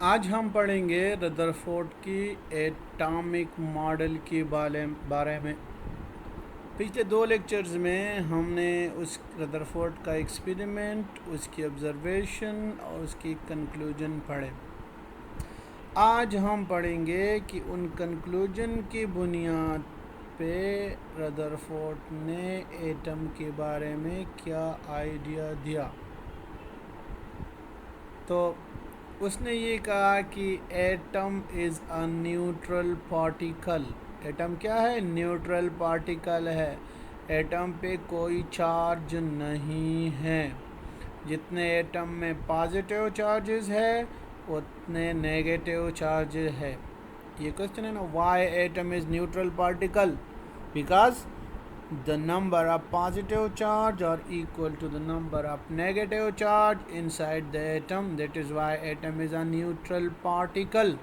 आज हम पढ़ेंगे रदरफोर्ड की एटॉमिक मॉडल के बारे में। पिछले दो लेक्चर्स में हमने उस रदरफोर्ड का एक्सपेरिमेंट, उसकी ऑब्जर्वेशन और उसकी कंक्लूजन पढ़े। आज हम पढ़ेंगे कि उन कंक्लूजन की बुनियाद पे रदरफोर्ड ने एटम के बारे में क्या आइडिया दिया। तो उसने ये कहा कि atom is a neutral particle. Atom क्या है? न्यूट्रल पार्टिकल है। एटम पे कोई चार्ज नहीं है। जितने एटम में पॉजिटिव चार्जेस है उतने नेगेटिव चार्जेस है। ये क्वेश्चन है ना, why atom is neutral particle? Because the number of positive charge are equal to the number of negative charge inside the atom. That is why atom is a neutral particle.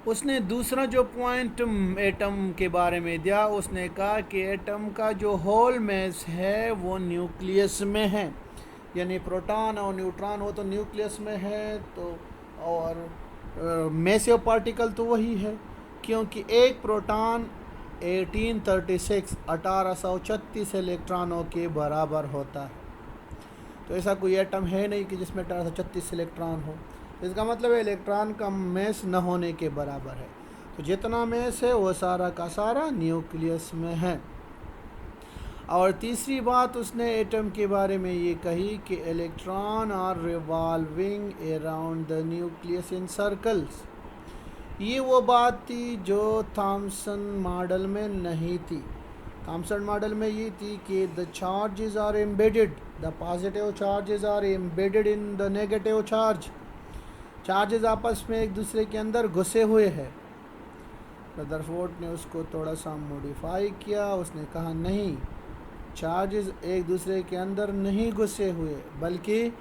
उसने दूसरा जो point atom के बारे में दिया, उसने कहा कि एटम का जो होल मास है वो न्यूक्लियस में है। यानी प्रोटॉन और न्यूट्रॉन हो तो न्यूक्लियस में है, तो और मैसिव पार्टिकल तो वही है, क्योंकि एक प्रोटॉन 1836 इलेक्ट्रॉनों के बराबर होता है। तो ऐसा कोई एटम है नहीं कि जिसमें 1836 इलेक्ट्रॉन हो। इसका मतलब है इलेक्ट्रॉन का मैस न होने के बराबर है। तो जितना मैस है वो सारा का सारा न्यूक्लियस में है। और तीसरी बात उसने एटम के बारे में ये कही कि electron are revolving around the nucleus in circles. ये वो बात थी जो थॉमसन मॉडल में नहीं थी। थॉमसन मॉडल में ये थी कि the charges are embedded, the positive charges are embedded in the negative charge. Charges आपस में एक दूसरे के अंदर घुसे हुए हैं। रदरफोर्ड ने उसको थोड़ा सा मॉडिफाई किया। उसने कहा नहीं, चार्जेस एक दूसरे के अंदर नहीं घुसे हुए, बल्कि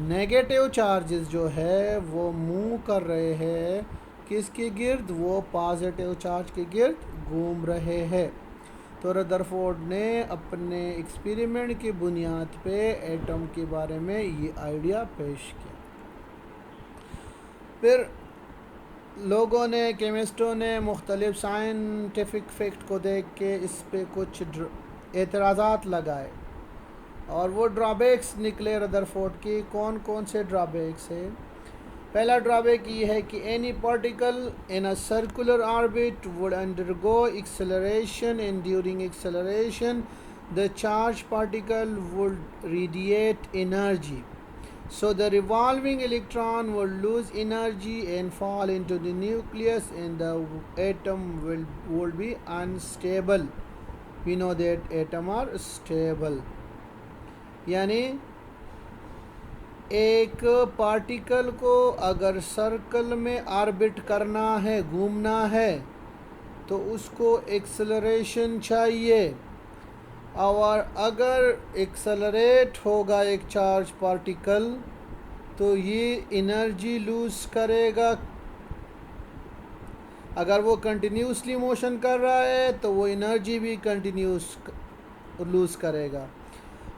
नेगेटिव चार्जेस जो है वो मूव कर रहे हैं किसके गिर्द? वो पॉजिटिव चार्ज के गिर्द घूम रहे हैं। तो रदरफोर्ड ने अपने एक्सपेरिमेंट की बुनियाद पे एटम के बारे में ये आइडिया पेश किया। फिर लोगों ने, केमिस्टों ने मुख्तलिफ साइंटिफिक फैक्ट को देख के इस पे कुछ एतराज़ात लगाए और वो ड्रॉबैक्स निकले रदरफोर्ड की। कौन कौन से ड्रॉबैक्स है? पहला ड्रॉबैक ये है कि any particle in a circular orbit would undergo acceleration, and during acceleration the charge particle would radiate energy, so the revolving electron will lose energy and fall into the nucleus, and the atom will be unstable. We know that atom are stable. यानी एक particle को अगर circle में orbit करना है, घूमना है, तो उसको एक्सेलरेशन चाहिए। और अगर एक्सेलरेट होगा एक चार्ज पार्टिकल तो ये एनर्जी लूज़ करेगा। अगर वो कंटिन्यूसली मोशन कर रहा है तो वो एनर्जी भी कंटिन्यूस लूज़ करेगा।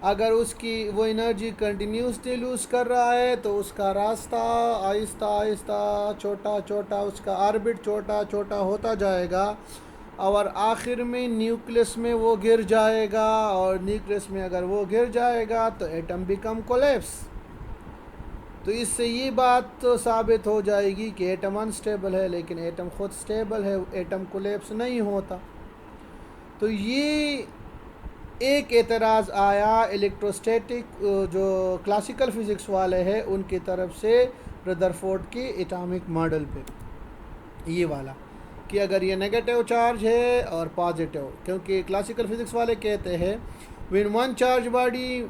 अगर उसकी वो एनर्जी कंटिन्यूसली लूज़ कर रहा है तो उसका रास्ता आहिस्ता आहिस्ता छोटा छोटा, उसका ऑर्बिट छोटा छोटा होता जाएगा और आखिर में न्यूक्लियस में वो गिर जाएगा। और न्यूक्लियस में अगर वो गिर जाएगा तो एटम बिकम कोलैप्स। तो इससे ये बात तो साबित हो जाएगी कि एटम अनस्टेबल है, लेकिन एटम खुद स्टेबल है, एटम कोलैप्स नहीं होता। तो ये एक एतराज़ आया इलेक्ट्रोस्टैटिक जो क्लासिकल फ़िज़िक्स वाले हैं उनकी तरफ से रदरफोर्ड के एटॉमिक मॉडल पे, ये वाला कि अगर ये नेगेटिव चार्ज है और पॉजिटिव, क्योंकि क्लासिकल फिजिक्स वाले कहते हैं when one charge body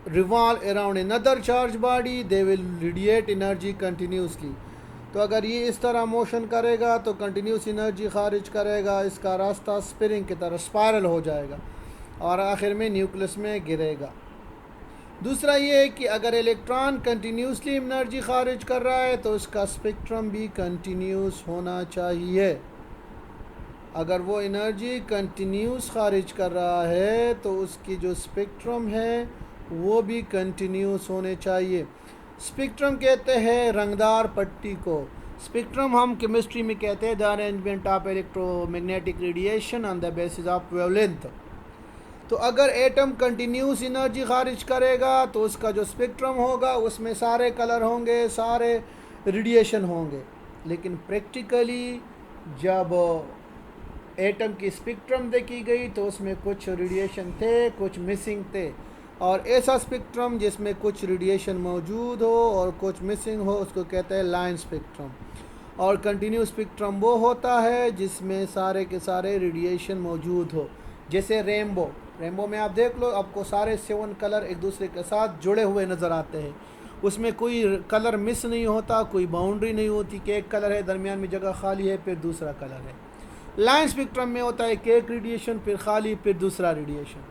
revolve around another charge body they will radiate energy continuously. तो अगर ये इस तरह मोशन करेगा तो कंटिन्यूस एनर्जी खारिज करेगा, इसका रास्ता स्पिरिंग की तरह स्पायरल हो जाएगा और आखिर में न्यूक्लियस में गिरेगा। दूसरा ये है कि अगर इलेक्ट्रॉन कंटिन्यूसली एनर्जी खारिज कर रहा है तो उसका स्पेक्ट्रम भी कंटिन्यूस होना चाहिए। अगर वो एनर्जी कंटिन्यूस खारिज कर रहा है तो उसकी जो स्पेक्ट्रम है वो भी कंटिन्यूस होने चाहिए। स्पेक्ट्रम कहते हैं रंगदार पट्टी को। स्पेक्ट्रम हम केमिस्ट्री में कहते हैं the arrangement of electromagnetic radiation on the basis of wavelength. तो अगर एटम कंटिन्यूस एनर्जी खारिज करेगा तो उसका जो स्पेक्ट्रम होगा उसमें सारे कलर होंगे, सारे रेडिएशन होंगे। लेकिन प्रैक्टिकली जब एटम की स्पेक्ट्रम देखी गई तो उसमें कुछ रेडिएशन थे, कुछ मिसिंग थे। और ऐसा स्पेक्ट्रम जिसमें कुछ रेडिएशन मौजूद हो और कुछ मिसिंग हो उसको कहते हैं लाइन स्पेक्ट्रम। और कंटिन्यूस स्पेक्ट्रम वो होता है जिसमें सारे के सारे रेडिएशन मौजूद हो। जैसे रेनबो में आप देख लो, आपको सारे 7 कलर एक दूसरे के साथ जुड़े हुए नज़र आते हैं। उसमें कोई कलर मिस नहीं होता, कोई बाउंड्री नहीं होती कि एक कलर है दरमियान में जगह खाली है फिर दूसरा कलर है। लाइन स्पेक्ट्रम में होता है कि एक रेडिएशन फिर खाली फिर दूसरा रेडिएशन।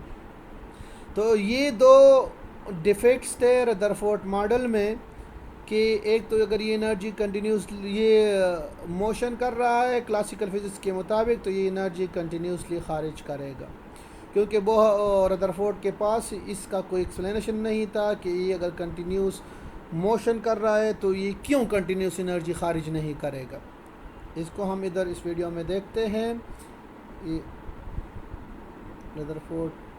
तो ये दो डिफेक्ट्स थे रदरफोर्ड मॉडल में कि एक तो अगर ये एनर्जी कंटिन्यूस ये मोशन कर रहा है क्लासिकल फिजिक्स के मुताबिक तो ये एनर्जी कंटिन्यूसली खारिज करेगा, क्योंकि वो रदरफोर्ड के पास इसका कोई एक्सप्लेनेशन नहीं था कि ये अगर कंटिन्यूस मोशन कर रहा है तो ये क्यों कंटिन्यूस एनर्जी खारिज नहीं करेगा। इसको हम इधर इस वीडियो में देखते हैं। ये Rutherford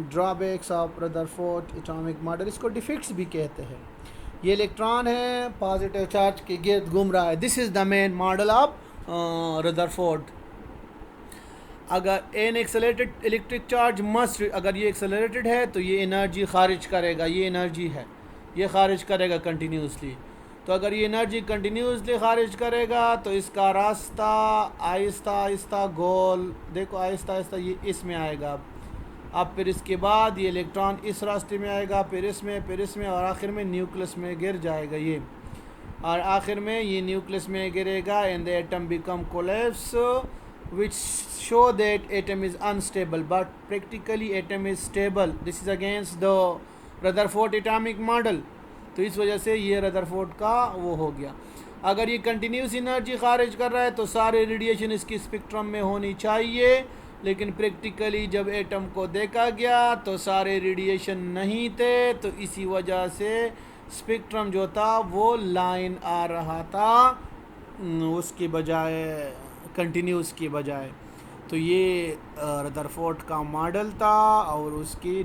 drawbacks of Rutherford atomic model, इसको डिफेक्ट्स भी कहते हैं। ये इलेक्ट्रॉन है पॉजिटिव चार्ज के गिर्द घूम रहा है। This is the main model of Rutherford. अगर an accelerated electric charge must, अगर ये एक्सेलरेटेड है तो ये एनर्जी खारिज करेगा, ये एनर्जी है ये खारिज करेगा कंटिन्यूसली। तो अगर ये एनर्जी कंटिन्यूसली खारिज करेगा तो इसका रास्ता आहिस्ता आहिस्ता गोल, देखो आहिस्ता आहिस्ता ये इसमें आएगा। अब फिर इसके बाद ये इलेक्ट्रॉन इस रास्ते में आएगा, फिर इसमें और आखिर में न्यूक्लियस में गिर जाएगा ये, और आखिर में ये न्यूक्लियस में गिरेगा and the atom become collapse which show that atom is unstable but practically atom is stable. This is against the Rutherford atomic model. तो इस वजह से ये रदरफोर्ड का वो हो गया। अगर ये कंटिन्यूस एनर्जी खारिज कर रहा है तो सारे रेडिएशन इसकी स्पेक्ट्रम में होनी चाहिए, लेकिन प्रैक्टिकली जब एटम को देखा गया तो सारे रेडिएशन नहीं थे, तो इसी वजह से स्पेक्ट्रम जो था वो लाइन आ रहा था उसके बजाय कंटिन्यूस की बजाय। तो ये रदरफोर्ड का मॉडल था और उसकी